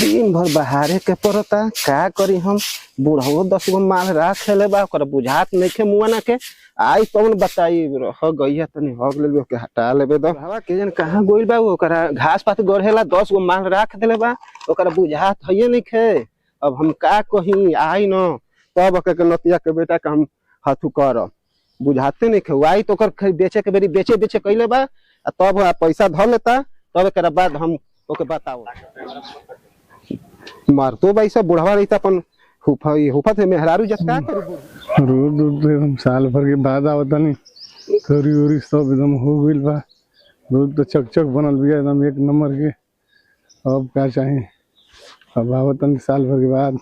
दिन भर बहारे के पड़ता का करी हम। बुढ़ो 10 गो माल राख ले बा ओकरा बुझात नइखे मुआना के आई तौन बताई रह गई है तनी हग ले के हटा लेबे द हवा के जन कहां गोइल बा ओकरा घास पात गढ़ेला 10 गो माल राख देले बा ओकरा बुझात हइए नइखे। अब हम का कही आई न तब के नतिया के बेटा के हम हाथू कर बुझाते नइखे आई तो ओकर बेचे के बेरी बेचे बेचे कइले बा तब पैसा ध लेता तब एकरा बाद हम ओके बताओ मारतो भाई सब बुढ़वा रहीता अपन हुफत है मेहरारू जस का करू रोड एकदम साल भर के बाद आवता नहीं तोरी ओरी सब एकदम हो गइल बा। रोड तो चकचक बनल बिया एकदम एक नंबर के। अब का चाही अब आवता नहीं साल भर के बाद।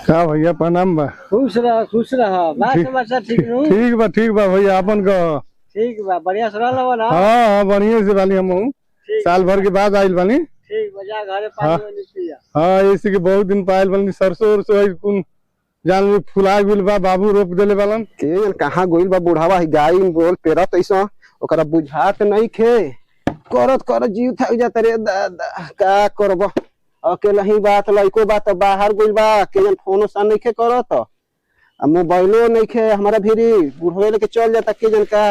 का भैया प्रणाम बा। खुश रह बात समाचार ठीक बा भैया अपन कह। ठीक बा बढ़िया से रहल ना। हां बढ़िया से बानी हम साल भर के बाद आइल बानी। ठीक बजा घरे पानी वानी पिया। हां इसी के बहुत दिन पाइल बानी सरसों और कुन जान में फुला गेल बा बाबू रोप देले बालन के कहां गोइल बा बुढ़ावा ही गाय बोल पेरत ऐसा ओकरा बुझात नहीं खे करत जीव थक जात रे दादा का करब अकेला ही बात लइको बात बाहर गोइल बा के जन फोनो सा नहीं खे करत आ मोबाइलो नहीं खे हमारा भीरी बुढ़वे लेके चल जाता के जन का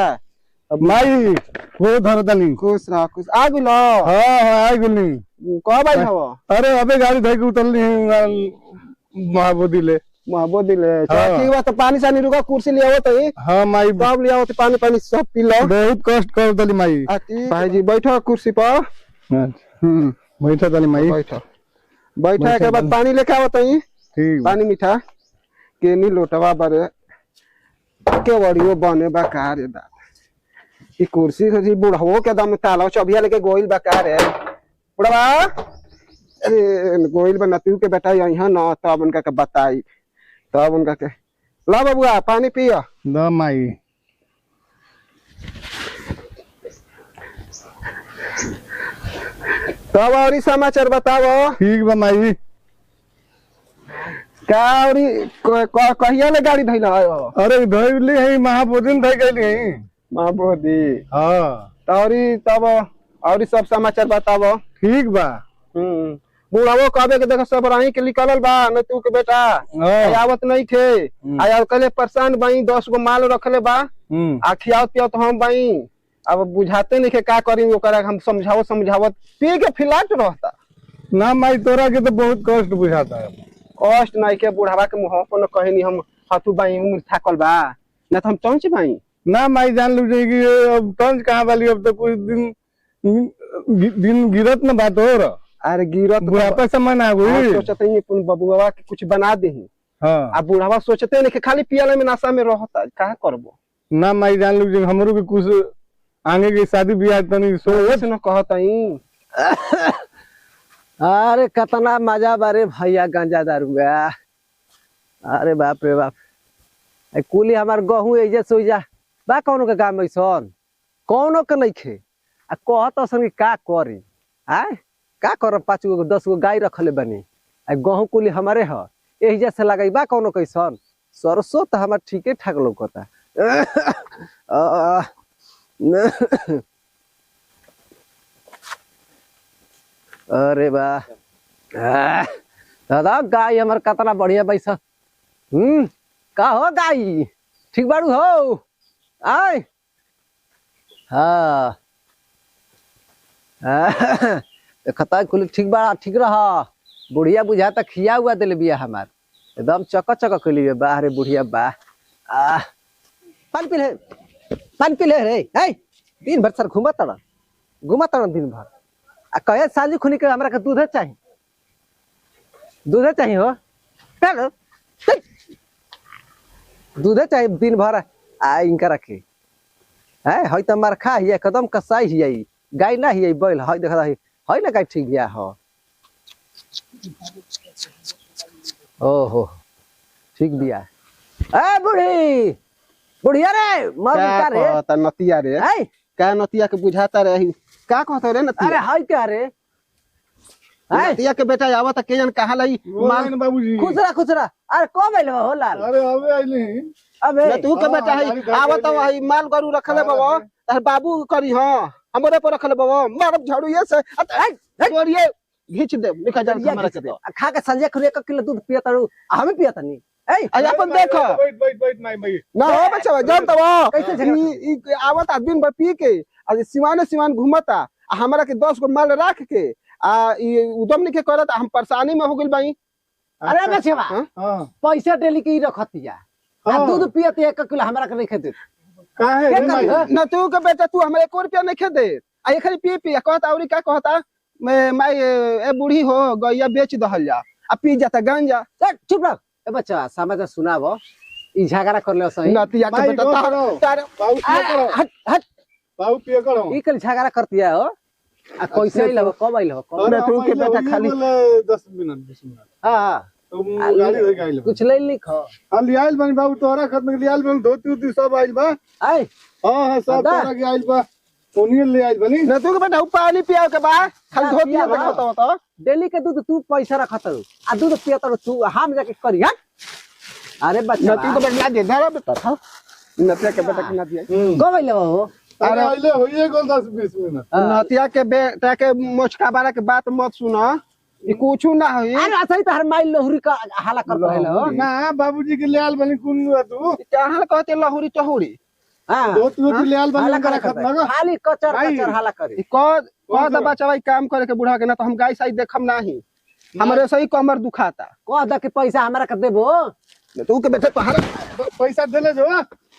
माई वो धरतनी खुश आ गेलो। हां आ गेलनी कब आई हो। अरे अबे गाड़ी धइ के उतरली महाबोदी ले ठीक बा तो पानी सानी रुका कुर्सी ले आवत है। हां माई बाब ले आवत पानी पानी सब पी लो बहुत कष्ट कर दली माई। भाई जी बैठो कुर्सी पर। बैठा दली माई बैठा के बाद पानी लेके आवत है। ठीक पानी मीठा के नी लोटवा बारे के बड़ियो बने बा का रे दा ई कुर्सी से बुढ़ाओ के दम ताला चबिया लेके गोइल बा का रे बुढ़वा अरे गोइल बा नतियू के बेटा यहां न तब उनका के बताई तब उनका के ला बबुआ पानी पियो द माई। तब और समाचार बताओ। ठीक बा माई का और कहिया ले गाड़ी धइला हो। अरे धइली है महाबोदी धइ गइली है महाबोदी। हां तौरी तब और सब समाचार बताओ। ठीक बा। बुढ़ावो कहबे के देखो सब राही के निकलल बा न तू के बेटा आवत नहीं थे आया कले परेशान बाई 10 गो माल रखले बा आखियाव पियो तो हम बाई अब बुझाते नहीं के का करी ओकरा हम समझावत पी के फिलाट रहता ना माई तोरा के तो बहुत कष्ट बुझाता है। कष्ट नहीं के बुढ़ावा के मुंह पर कहनी हम हाथू बाई उम्र थाकल बा न तो हम चौंच बाई ना माई जान लू कि अब टंच कहां वाली अब तो कुछ दिन गिरत न बात हो रहा। अरे गिरत बुढ़ापा समय ना हुई सोचते ही बबुआ के कुछ बना दे। हां आ बुढ़ावा सोचते नहीं कि खाली पियाले में नशा में रहता का करबो ना माई जान लू हमरो के कुछ आगे की शादी ब्याह तनी सोच न कहतई। अरे कितना मजा बारे भैया गांजा दारू बा। अरे बाप रे बाप कुली हमार गहूं एजे सोइजा बा कौनो के काम ऐसन कौनो के नहीं खे आ कहत असन का करी आय का कर 5 गो 10 गो गाय रखले बनी आ गहूं कुली हमारे ह एहिजा से लगाई बा कौनो कैसन सरसों तो हमार ठीके ठाक लौकता। अरे बा दादा गाय हमार कितना बढ़िया बैसा। का हो गाय ठीक बाड़ू हो आय। हाँ खता कुल ठीक बा ठीक रहा बुढ़िया बुझाता खिया हुआ दिल बिया हमार एकदम चक कली बाहरे बुढ़िया बा। पानी पी ले रे दिन भर सर घूमत दिन भर आ कहे साली खुनी के हमरा के दूध चाहिए हो चलो दूध चाहिए दिन भर आ इनका रखे है हई त मार खा हिया कदम कसाई हिया गाय ना हिया बैल हई देखा हई ना गाय ठीक बिया हो। ओहो ठीक बिया ए बुढ़ी बुढ़िया रे मर का रे कहता नतिया रे का नतिया के बुझाता रे का कहता रे नतिया। अरे हई क्या रे हैं? नतिया के बेटा आवत के जन कहा लाई मान बाबूजी खुचरा अरे कब आइल हो लाल अरे अबे आइली अबे नतू के बेटा है आवत है माल गरू रखले बाबा तार बाबू करी हां हमरे पर रखले बाबा मारब झाड़ू ये से तोरिए घींच दे निकल जा हमारा के दे खा के संजय खुरे 1 किलो दूध पियत रहू हमें पियत नहीं ए अपन देखो बैठ माई ना हो बच्चा जान तो कैसे झगड़ा? ई आवत दिन भर पी के आ सिवान घुमता आ हमरा के 10 गो माल रख के आ ई उदम नहीं के करत हम परेशानी में हो गेल बाई अरे बचवा हां पैसा डेली के ही रखतिया आ दूध पियत 1 किलो हमरा के नहीं खेते काहे क्या रे करी, माई हाँ? न तू के बेटा तू हमरा 1 रुपया नहीं खे दे आ ये खाली पी कहता औरी का कहता मैं ए बूढ़ी हो गैया बेच दहल जा आ पी जाता गांजा चल चुप रह ए बच्चा समाचार सुनाबो ई झगड़ा कर ले सही नतिया के माई बेटा गो तार करो। तार बाबू पिए करो हट हट बाबू पिए करो ई कल झगड़ा करतिया हो आ कैसे आइल हो कब आइल हो कब अरे तू के पहले बेटा होइए खाली- बोले 10 मिनट 20 मिनट हां तुम गाड़ी लेके आइल कुछ ले लिख हो हां लियाइल बनी बाबू तोरा खत में लियाइल बनी धोती उती सब आइल बा ए हां सब दादा। तोरा के आइल बा ओनिए ले आइल बनी न तू के बेटा पानी पिया के बा खाली हाँ, धोतिया पिया बा। देखत हो तो डेली के दूध तू पैसा रखत हो आ दूध पियत हो तू हम जाके करी हट अरे बच्चा नती के बेटा दे धरा बेटा था नतिया के बेटा के नतिया कब आइल हो अरे आइले होइए गोल 10 20 मिनट नतिया के बेटा के मोचका बारा के बात मत सुना ई कुछ ना होई अरे असली तो हर माइल लोहरी का हाला कर रहल हो ना बाबूजी के लियाल बनी कुन हुआ तू कहां कहते लहुरी टहुरी हां धोती उती लियाल बनी हाला ओकरा कर खत ना खाली कचर भाई। कचर हाला करे ई कह दबा चवाई काम करे के बुढ़ा के ना तो हम गाय साई देखम नाही हमरे सही कमर दुखाता कह द के पैसा हमरा के देबो तू के बेटा तोहरा पैसा देले जो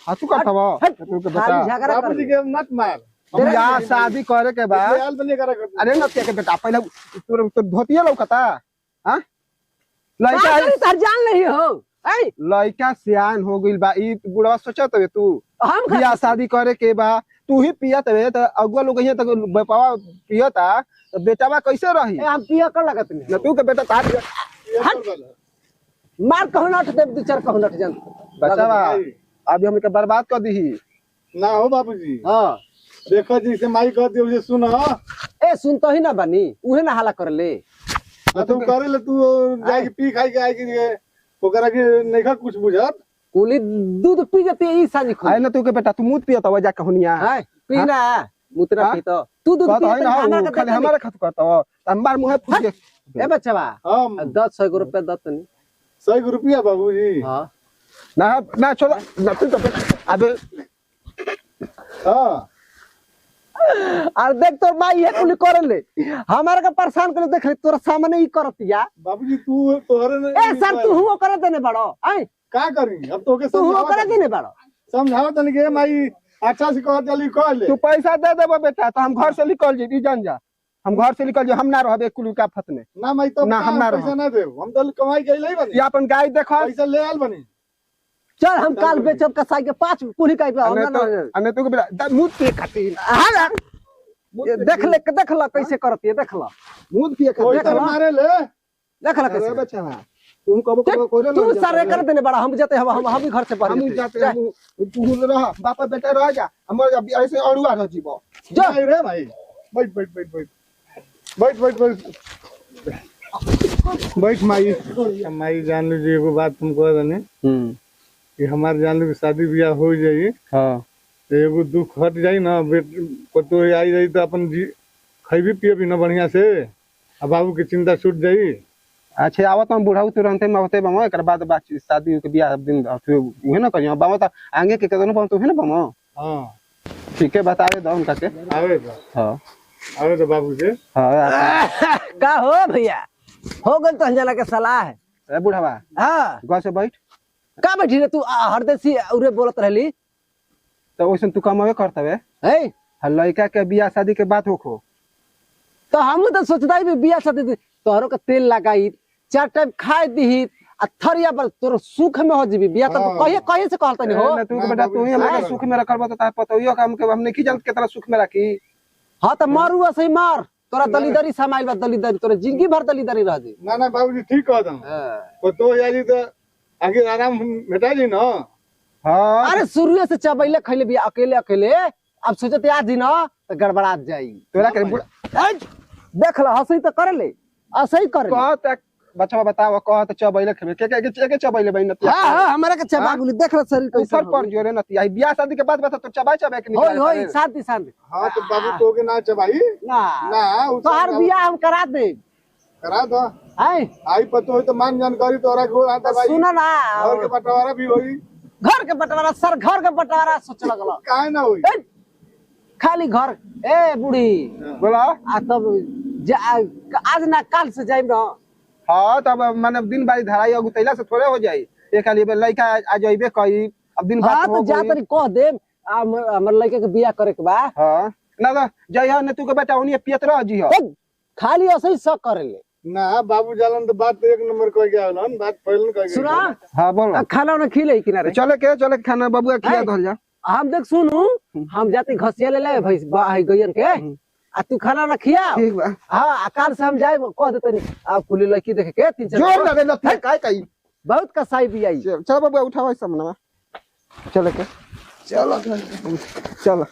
हाथू करतवा हट, तू के खाली बेटा झगड़ा बाबूजी कर के मत मार हम या शादी करे के बाद लियाल बनी करा खत अरे नतिया के बेटा पहले तोर धोतिया लौकता हां लइका तार जान नहीं हो ए लइका सियान हो गइल बा ई बुढ़वा सोचत हवे तू हम बियाह शादी करे के बा तू ही पियत हवे त अगुआ लोग यहाँ तक बेपावा पियता तो बेटावा कैसे रही हम पिया कर लगत नहीं न तू के बेटा तार मार कहू नट दे दू चार कहू नट जान बचावा अभी हमके बर्बाद कर दीही ना हो बाबूजी हां देखो जैसे माई कह दियो जे सुन ए सुन तो ही ना बनी उहे ना हाला कर ले तू करे ले तू जाके पी खाई के आई के ओकरा के नइखा कुछ बुझत कुली दूध पी जते ई साजी खो आए न तू के बेटा तू मूत पियत हवे जाके हुनिया हां पी ना मुतरा हाँ? पी तो तू दूध कहत पी है ना हमरा उ के खाली हमारे खत करत हो हमार मुंह फूट के ए बच्चा हम 10 रुपया दत नहीं 100 रुपया बाबूजी हां ना ना छोड़ ना तू के बेटा अबे हां और देख तो माई ये कुली कर ले हमारा का परेशान कर देख ले तोरा सामने ही करतिया बाबूजी तू तोहरे ने ए सर तू हुओ कर देने बड़ो आई का करी अब तोके तू हुओ कर देने बड़ो समझाओ तनी के माई अच्छा से कह जल्दी कह ले तू पैसा दे देबो बेटा तो हम घर से निकल जेबी जान जा हम घर से निकल जे हम ना रहबे कुल का फत में ना माई तो ना, हम ना पैसा रहो। ना दे हम तो कमाई के ले बनी या अपन गाय देखो पैसा ले आल बनी चल हम काल बेचब कसाई के 5 कुली का अने तू के बेटा मूत पिए खातिर हां देख ले कैसे करती है देख ला मूत पिए कोई खातिर तो मारे ले देख ला अरे कैसे बच्चा तुम कबो कबो कोरे तू सारे कर देने बड़ा हम जाते हम भी घर से हम पढ़ जाते हम तू रह बापा बेटा रह जा हमर जब ऐसे अड़ुआ रह जीवो जा नहीं रे भाई बैठ बैठ बैठ बैठ बैठ बैठ बैठ बैठ माई माई जान लीजिए एगो बात तुमको जाने कि हमारे जान लो कि शादी ब्याह हो जाई हां तो एगो दुख हट जाई ना बेट कतो आई जाई तो अपन जी खैबी पिए भी ना बढ़िया से अब बाबू की चिंता छूट जाई अच्छा आवत हम बुढ़ाऊ तुरंत में होते बमो एकर बाद बात शादी के बियाह दिन उहे ना करियो बाबा त आगे के कदनो पम तो है ना बमो हाँ ठीक है बतावे दो उनका के आवे तो हां आवे तो बाबू से हां का हो भैया हो गल तो जना के सलाह है ए बुढ़ावा हां घर से बैठ का बैठी रे तू हरदेसी औरे बोलत रहली तो ओइसन तू कमावे करतवे है लड़का के बियाह शादी के बात होखो तो हम तो सोचदाई भी बियाह शादी तोहरो का तेल लगाई 4 टाइम खाए दी आ थरिया पर तोर सुख में हो जीबी बियाह तो कहिए कहिए से कहत नहीं हो ना तू के बेटा तू ही हमरा सुख में रखल बता पतोइयो का हम नहीं जानत कितना सुख में रखी हां तो मारू ऐसे मार तोरा दलीदरी समाइल बा दलीदरी तोरा जिंदगी भर दलीदरी रह जी ना ना बाबूजी ठीक कह दम कतो यारी तो आगे आराम भेटा जी ना हां अरे शुरू से चबैले खैले भी अकेले अकेले अब सोचते आज दिन तो गड़बड़ा जाई तोरा के बुढ़ा देख ला हंसी तो कर ले ऐसे ही कर कहत बच्चा बताओ कहत चबैले खेबे के चबैले बहिन नतिया हां हां हमरा के चबा गुली देख ले शरीर कैसे ऊपर पर जोरे नतिया बियाह शादी के बाद बता तो चबाई चबाई के होई निकल होई शांति शांति हाँ तो बाबू तो के ना चबाई ना ना उ तोहार बियाह हम करा दे करा दो आई आई पतो हो तो मान जानकारी तोरा को आता भाई सुना ना घर के बंटवारा भी होई घर के बंटवारा सर घर के बंटवारा सोच लगल काहे ना होई ए, खाली घर ए बूढ़ी बोला आ तब आज ना काल से जाइब ना हां तब माने दिन बारी धराई अगुतैला से थोड़े हो जाई एक आली लइका आ जइबे कई अब दिन हां बात तो हो जा तनी कह दे हमर लड़के के बियाह करे के बा हां ना जइहा ने तू के बेटा ओनी पियत रह जी हो ए, खाली ऐसे ही शक करेले ना बाबू जालन तो बात तो एक नंबर कह गया हलन बात पहले कह गया सुना हां बोल खाना ना खिले किनारे चले के खाना बबुआ खिया दल जा हम देख सुनू हम जाते घसिया ले ले भैंस गयन के आ तू खाना ना खिया ठीक बा हाँ काल से हम जाए कह देते नहीं आप कुली लड़की देखे के 3-4 जोर लगे लथे काय काय बहुत कसाई भी आई चल बबुआ उठाओ सामने चले के चलो